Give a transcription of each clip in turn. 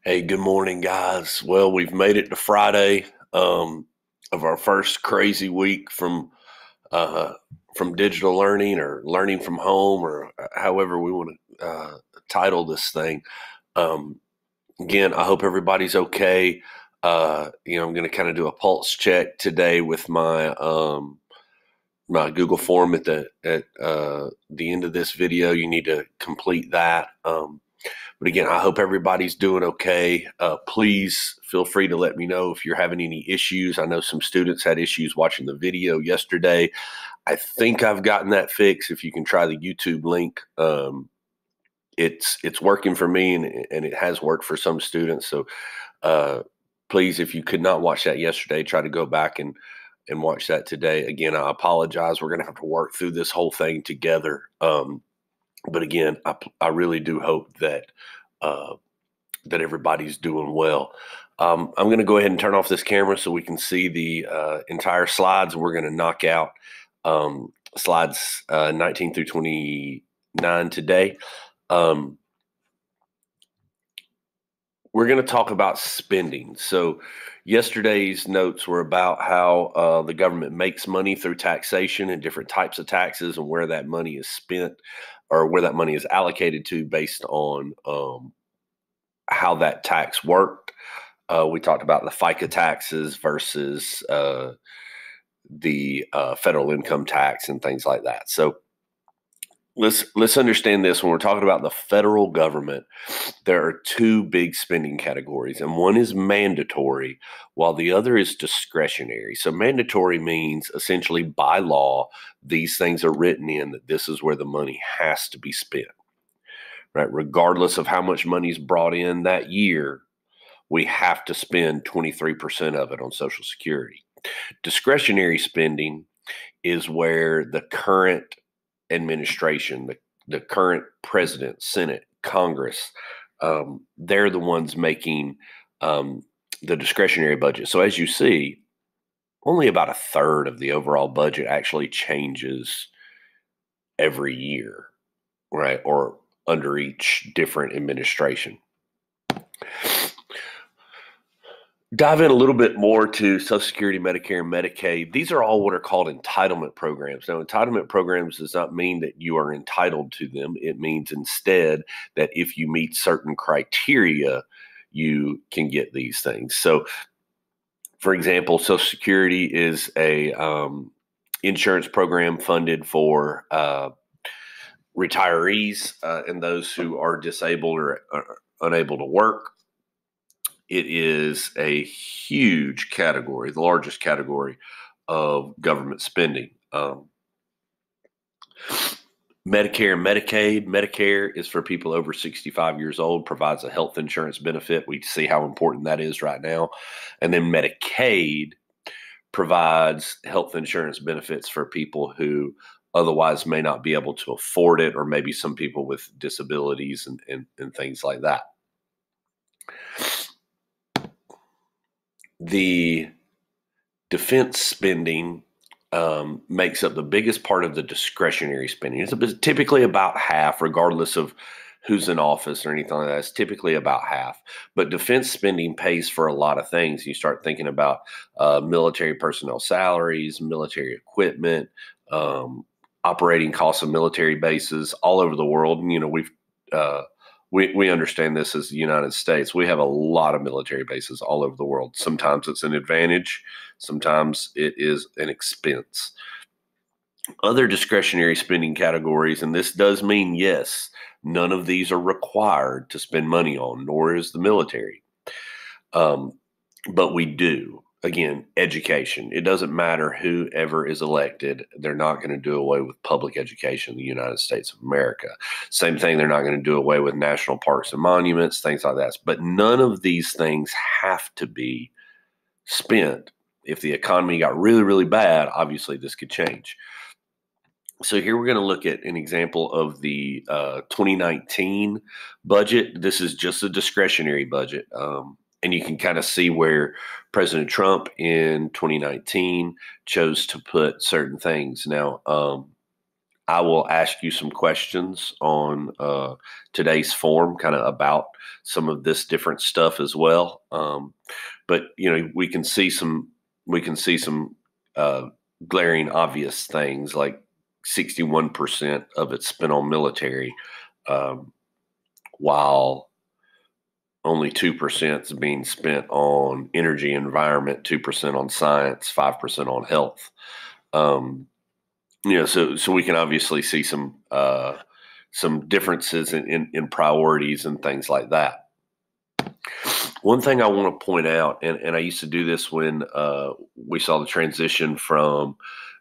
Hey, good morning, guys. Well, we've made it to Friday of our first crazy week uh, from digital learning or learning from home or however we want to title this thing. Um, Again, I hope everybody's okay. I'm going to kind of do a pulse check today with my Google form at the end of this video. You need to complete that. But again, I hope everybody's doing okay. Please feel free to let me know if you're having any issues. I know some students had issues watching the video yesterday. I think I've gotten that fixed. If you can try the YouTube link, it's working for me, and it has worked for some students. So uh, please, if you could not watch that yesterday, try to go back and watch that today. Again, I apologize. We're going to have to work through this whole thing together. But again, I really do hope uh, that everybody's doing well. I'm going to go ahead and turn off this camera so we can see the entire slides. We're going to knock out slides 19 through 29 today. Um, we're going to talk about spending. So, yesterday's notes were about how the government makes money through taxation and different types of taxes and where that money is spent or where that money is allocated to based on how that tax worked. We talked about the FICA taxes versus the federal income tax and things like that. So let's understand this. When we're talking about the federal government, there are two big spending categories, and one is mandatory, while the other is discretionary. So mandatory means essentially by law, these things are written in that this is where the money has to be spent, right? Regardless of how much money is brought in that year, we have to spend 23% of it on Social Security. Discretionary spending is where the current administration, the current president, Senate, Congress, they're the ones making the discretionary budget. So as you see, only about a third of the overall budget actually changes every year, right? Or under each different administration. Dive in a little bit more to Social Security, Medicare, and Medicaid. These are all what are called entitlement programs. Now, entitlement programs does not mean that you are entitled to them. It means instead that if you meet certain criteria, you can get these things. So, for example, Social Security is a insurance program funded for retirees and those who are disabled or unable to work. It is a huge category, the largest category of government spending. Medicare and Medicaid. Medicare is for people over 65 years old, provides a health insurance benefit. We see how important that is right now. And then Medicaid provides health insurance benefits for people who otherwise may not be able to afford it, or maybe some people with disabilities and things like that. The defense spending makes up the biggest part of the discretionary spending. It's typically about half, regardless of who's in office or anything like that. It's typically about half. But defense spending pays for a lot of things. You start thinking about military personnel salaries, military equipment, operating costs of military bases all over the world. And, uh, we understand this as the United States. We have a lot of military bases all over the world. Sometimes it's an advantage, sometimes it is an expense. Other discretionary spending categories, and this does mean, yes, none of these are required to spend money on, nor is the military. Um, but we do. Again, education. It doesn't matter whoever is elected, they're not going to do away with public education in the United States of America. Same thing, they're not going to do away with national parks and monuments, things like that. But none of these things have to be spent. If the economy got really, really bad, obviously this could change. So here we're going to look at an example of the 2019 budget. This is just a discretionary budget. And you can kind of see where President Trump in 2019 chose to put certain things. Now, I will ask you some questions on today's form, kind of about some of this different stuff as well. But we can see some uh, glaring obvious things like 61% of it's spent on military, um, while only 2% is being spent on energy, environment, 2% on science, 5% on health. Um, so we can obviously see some differences in priorities and things like that. One thing I want to point out, and I used to do this when we saw the transition from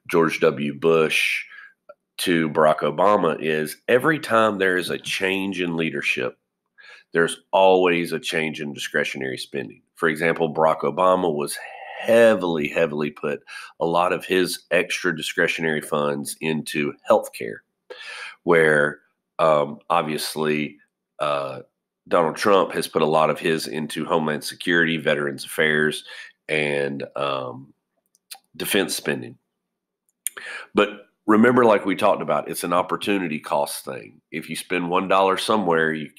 George W. Bush to Barack Obama, is every time there is a change in leadership, there's always a change in discretionary spending. For example, Barack Obama was heavily put a lot of his extra discretionary funds into healthcare, where obviously uh, Donald Trump has put a lot of his into Homeland Security, Veterans Affairs, and defense spending. But remember, like we talked about, it's an opportunity cost thing. If you spend $1 somewhere, you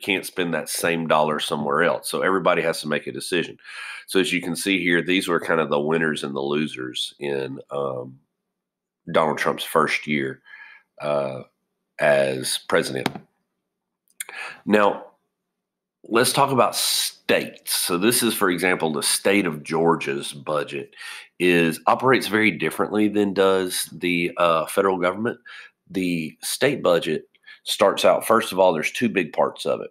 can't spend that same dollar somewhere else. So everybody has to make a decision. So as you can see here, these were kind of the winners and the losers in Donald Trump's first year uh, as president. Now, let's talk about states. So this is, for example, the state of Georgia's budget is operates very differently than does the federal government. The state budget starts out, first of all, there's two big parts of it: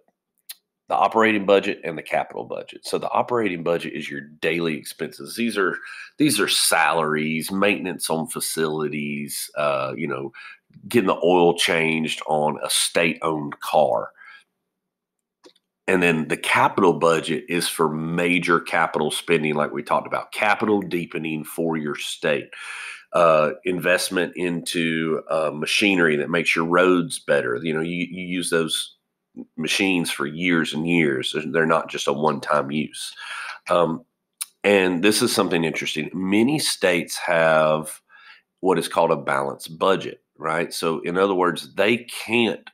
the operating budget and the capital budget. So the operating budget is your daily expenses. These are salaries, maintenance on facilities, getting the oil changed on a state-owned car. And then the capital budget is for major capital spending, like we talked about, capital deepening for your state, investment into machinery that makes your roads better. You use those machines for years and years. They're not just a one-time use. And this is something interesting. Many states have what is called a balanced budget, right? So, in other words, they can't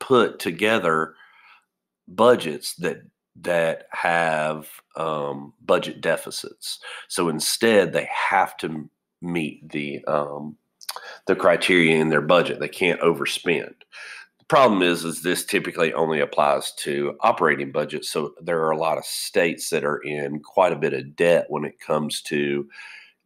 put together budgets that have budget deficits. So instead, they have to meet the criteria in their budget. They can't overspend. The problem is this typically only applies to operating budgets. So there are a lot of states that are in quite a bit of debt when it comes to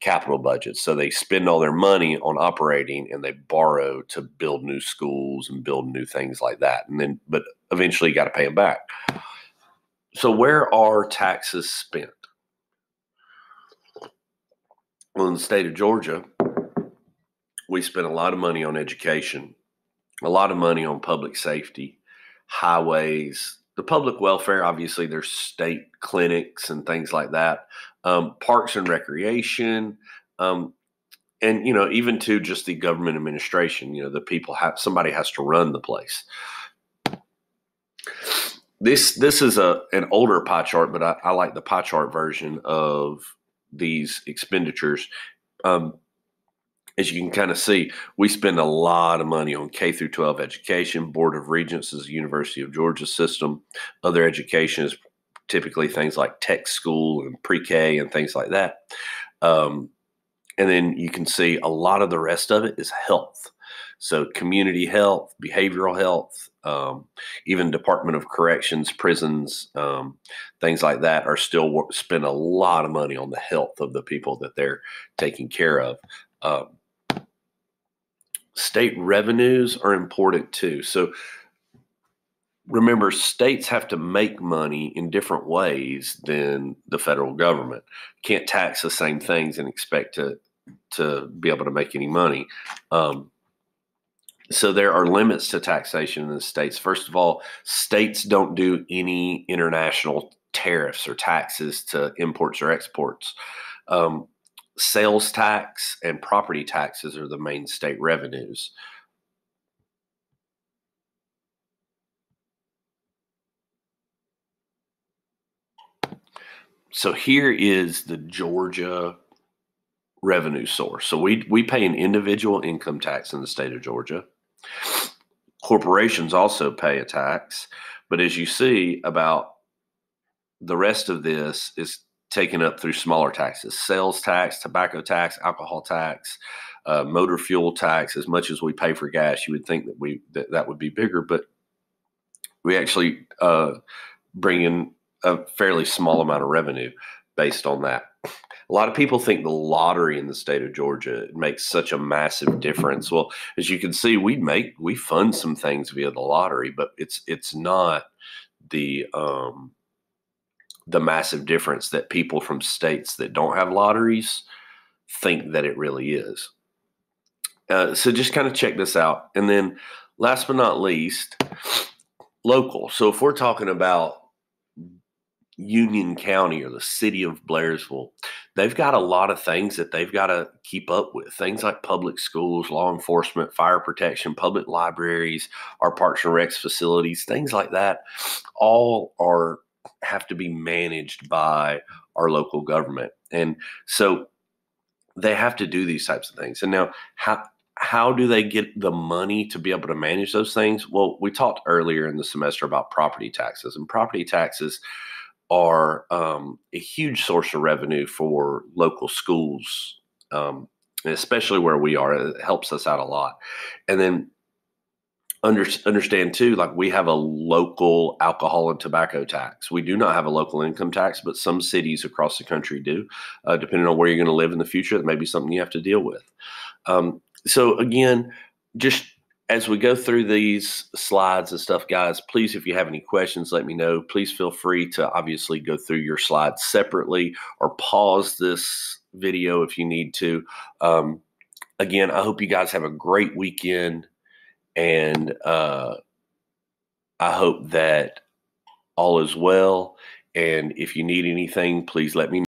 capital budgets. So they spend all their money on operating and they borrow to build new schools and build new things like that. But eventually you got to pay them back. So where are taxes spent? Well, in the state of Georgia, we spend a lot of money on education, a lot of money on public safety, highways, the public welfare. Obviously, there's state clinics and things like that, parks and recreation, um, and even to just the government administration. The people somebody has to run the place. This is an older pie chart, but I like the pie chart version of these expenditures. As you can kind of see, we spend a lot of money on K through 12 education. Board of Regents is the University of Georgia system. Other education is typically things like tech school and pre-K and things like that. And then you can see a lot of the rest of it is health. So community health, behavioral health, even Department of Corrections, prisons, things like that are still spend a lot of money on the health of the people that they're taking care of. State revenues are important too. So remember, states have to make money in different ways than the federal government. Can't tax the same things and expect to be able to make any money. So there are limits to taxation in the states. First of all, states don't do any international tariffs or taxes to imports or exports. Sales tax and property taxes are the main state revenues. So here is the Georgia revenue source. So we pay an individual income tax in the state of Georgia. Corporations also pay a tax, but as you see, about the rest of this is taken up through smaller taxes: sales tax, tobacco tax, alcohol tax, motor fuel tax. As much as we pay for gas, you would think that would be bigger, but we actually bring in a fairly small amount of revenue based on that. A lot of people think the lottery in the state of Georgia makes such a massive difference. Well, as you can see, we fund some things via the lottery, but it's not the massive difference that people from states that don't have lotteries think that it really is. So just kind of check this out. And then last but not least, local. So if we're talking about Union County or the city of Blairsville, they've got a lot of things that they've got to keep up with. Things like public schools, law enforcement, fire protection, public libraries, our Parks and Recs facilities, things like that, all have to be managed by our local government. And so they have to do these types of things. And now how do they get the money to be able to manage those things? Well, we talked earlier in the semester about property taxes, and property taxes are a huge source of revenue for local schools, and especially where we are. It helps us out a lot. And then understand too, like we have a local alcohol and tobacco tax. We do not have a local income tax, but some cities across the country do. Depending on where you're going to live in the future, that may be something you have to deal with. So again, just as we go through these slides and stuff, guys, please, if you have any questions, let me know. Please feel free to obviously go through your slides separately or pause this video if you need to. Again, I hope you guys have a great weekend, and I hope that all is well. And if you need anything, please let me know.